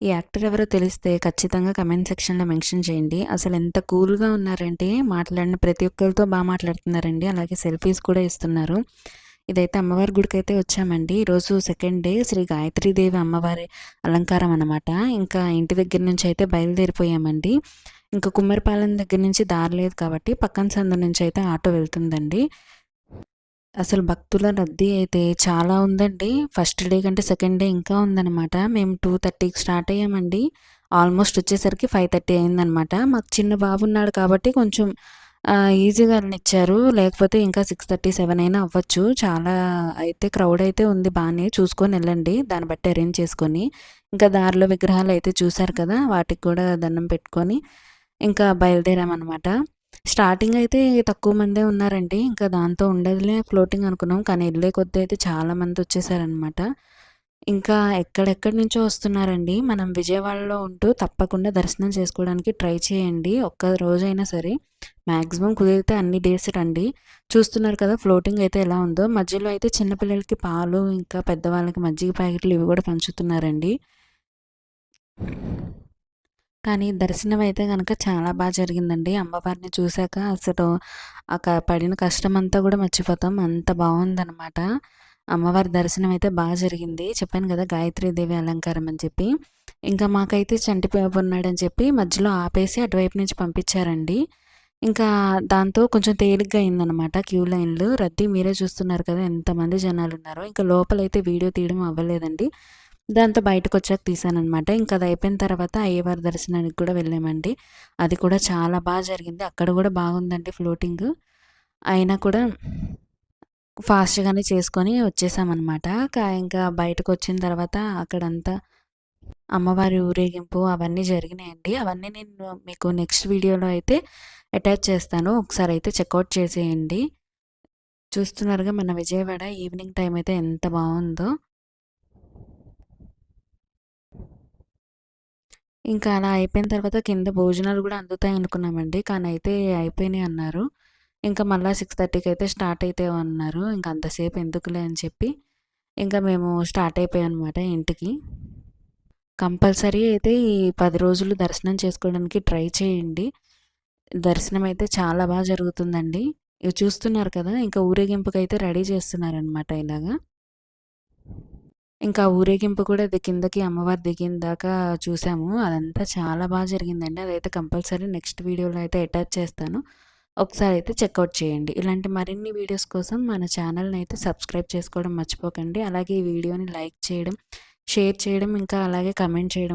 ఈ యాక్టర్ ఎవరో తెలిస్తే ఖచ్చితంగా కమెంట్ సెక్షన్‌లో మెన్షన్ చేయండి. అసలెంత కూల్‌గా ఉన్నారంటే మాట్లాడిన ప్రతి ఒక్కరితో మాట్లాడుతున్నారండి. అలాగే సెల్ఫీస్ కూడా ఇస్తున్నారు. ఇదైతే అమ్మవారి గుడికైతే వచ్చామండి. ఈరోజు సెకండ్ డే శ్రీ గాయత్రీదేవి అమ్మవారి అలంకారం అనమాట. ఇంకా ఇంటి దగ్గర నుంచి అయితే బయలుదేరిపోయామండి. ఇంకా కుమ్మరిపాలెం దగ్గర నుంచి దారి లేదు కాబట్టి పక్కన సందు నుంచి అయితే ఆటో వెళ్తుందండి. అసలు భక్తుల రద్దీ అయితే చాలా ఉందండి. ఫస్ట్ డే కంటే సెకండ్ డే ఇంకా ఉందనమాట. మేము 2:30కి స్టార్ట్ అయ్యామండి. ఆల్మోస్ట్ వచ్చేసరికి 5:30 అయిందనమాట. మాకు చిన్న బాబు ఉన్నాడు కాబట్టి కొంచెం ఈజీగా వెళ్ళనిచ్చారు. లేకపోతే ఇంకా 6:30, 7 అయినా అవ్వచ్చు. చాలా అయితే క్రౌడ్ అయితే ఉంది బానే. చూసుకొని వెళ్ళండి. దాన్ని బట్టి అరేంజ్ చేసుకొని. ఇంకా దారిలో విగ్రహాలు అయితే చూసారు కదా! వాటికి కూడా దండం పెట్టుకొని ఇంకా బయలుదేరామనమాట. స్టార్టింగ్ అయితే తక్కువ మందే ఉన్నారండి. ఇంకా దాంతో ఉండదులే ఫ్లోటింగ్ అనుకున్నాం. కానీ ఎళ్ళే కొద్దీ అయితే చాలా మంది వచ్చేసారనమాట. ఇంకా ఎక్కడెక్కడి నుంచో వస్తున్నారండి. మనం విజయవాడలో ఉంటూ తప్పకుండా దర్శనం చేసుకోవడానికి ట్రై చేయండి. ఒక్క రోజైనా సరే. మాక్సిమం కుదిరితే అన్ని డేస్ రండి. చూస్తున్నారు కదా ఫ్లోటింగ్ అయితే ఎలా ఉందో. మధ్యలో అయితే చిన్న పిల్లలకి పాలు, ఇంకా పెద్దవాళ్ళకి మజ్జిగ ప్యాకెట్లు ఇవి కూడా పంచుతున్నారండి. కానీ దర్శనం అయితే గనక చాలా జరిగిందండి. అమ్మవారిని చూసాక అసలు పడిన కష్టమంతా గూడా మర్చిపోతాం. అంత బావుందనమాట. అమ్మవారి దర్శనం అయితే జరిగింది. చెప్పాను గదా! గాయత్రీదేవి అలంకారం అని చెప్పి. ఇంకా మాకైతే చంటి బాబు ఉన్నాడని చెప్పి మధ్యలో ఆపేసి అటువైపు నుంచి పంపించారండి. ఇంకా దాంతో కొంచెం తేలిగ్గా అయిందనమాట క్యూ లైన్‌లు. రద్దీ మీరే చూస్తున్నారు కదా! ఎంతమంది జనాలున్నారో. ఇంకా లోపలైతే వీడియో తీయడం అవ్వలేదండి. దాంతో బయటకొచ్చాక తీశాననమాట. ఇంకా అది అయిపోయిన తర్వాత అయ్యవారి దర్శనానికి కూడా వెళ్ళామండి. అది కూడా చాలా జరిగింది. అక్కడ కూడా బాగుందండి ఫ్లోటింగు. అయినా కూడా ఫాస్ట్‌గానే చేసుకొని వచ్చేసామనమాట. ఇంకా బయటకొచ్చిన తర్వాత అక్కడంతా అమ్మవారి ఊరేగింపు అవన్నీ జరిగినాయండి. అవన్నీ నేను మీకు నెక్స్ట్ వీడియోలో అయితే అటాచ్ చేస్తాను. ఒకసారయితే చెకౌట్ చేసేయండి. చూస్తున్నారుగా మన విజయవాడ ఈవినింగ్ టైం అయితే ఎంత బావుందో. ఇంకా అలా అయిపోయిన తర్వాత కింద భోజనాలు గూడా అందుతాయి అనుకున్నామండి. కానీ అయితే అయిపోయినాయి అన్నారు. ఇంకా మళ్ళా 6:30కి అయితే స్టార్ట్ అయితామన్నారు. ఇంక అంతసేపు ఎందుకులే అని చెప్పి, ఇంకా మేము స్టార్ట్ అయిపోయామనమాట ఇంటికి. కంపల్సరీ అయితే ఈ 10 రోజులు దర్శనం చేసుకోవడానికి ట్రై చేయండి. దర్శనం అయితే చాలా జరుగుతుందండి. ఇవి చూస్తున్నారు కదా! ఇంకా ఊరేగింపుకైతే రెడీ చేస్తున్నారనమాట ఇలాగా. ఇంకా ఊరేగింపు కూడా అది కిందకి అమ్మవారు దిగిన దాకా చూసాము. అదంతా చాలా జరిగిందండి. అదైతే కంపల్సరీ నెక్స్ట్ వీడియోలో అయితే అటాచ్ చేస్తాను. ఒకసారి అయితే చెక్‌ఔట్ చేయండి. ఇలాంటి మరిన్ని వీడియోస్ కోసం మన ఛానల్‌ని అయితే సబ్స్క్రైబ్ చేసుకోవడం మర్చిపోకండి. అలాగే ఈ వీడియోని లైక్ చేయడం, షేర్ చేయడం, ఇంకా అలాగే కమెంట్ చేయడం